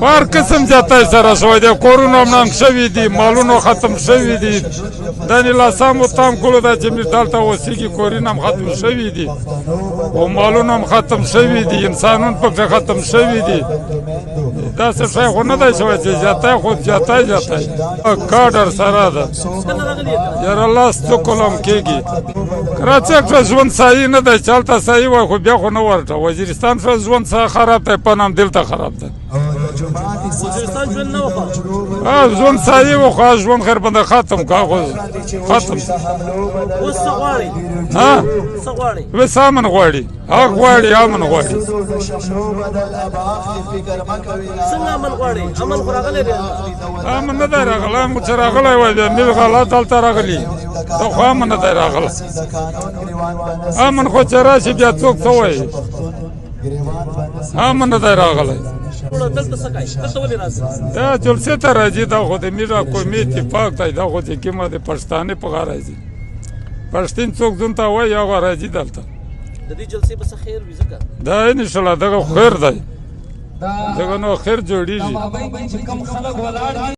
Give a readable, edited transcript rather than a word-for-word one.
هر قسم زیاتی سره شوی دی کورونه هم ننګ شوي دي مالونه ختم شوي دي دا نلاسامو تام کړو دا چې موږ دلته اوسېږي کورونه هم ختم شوي دي او مالونه هم ختم شوي دي انسانون پکې ختم شوي دي داسې شی خو نه دی شوی چې زیاتی خو زیاتی کاډر سره ده یاره لاس څوکل هم کېږي کراچۍ ښه ژوند صحیح نه دی چې هلته صحیح وای خو بیا خو نه ورته وزیرستان ښه ژوند خراب دی پن هم دلته خراب دی ژوند صحیح و خو ژوند خیر بنده ختم که ختم اوس امن غواړي حق غواړي امن غواړي امن نه دی راغلی موږ چې راغلی وای بیا نوي حالات هلته راغلي دا خو امن نه دی راغلی امن خو چې راشي بیا څوک څه وایي امن نه دی راغلی دا جلسې ته راځي دا خو د میر قومي اتفاق دی دا خو چې کومه د پښتانه په غاړه راځي پښتون څوک ځون ته وایي هغه راځي دلته د دې جلسې به څه خیر وي ځکه دا انشاءالله دغه خیر دی دغه نو خیر جوړېږي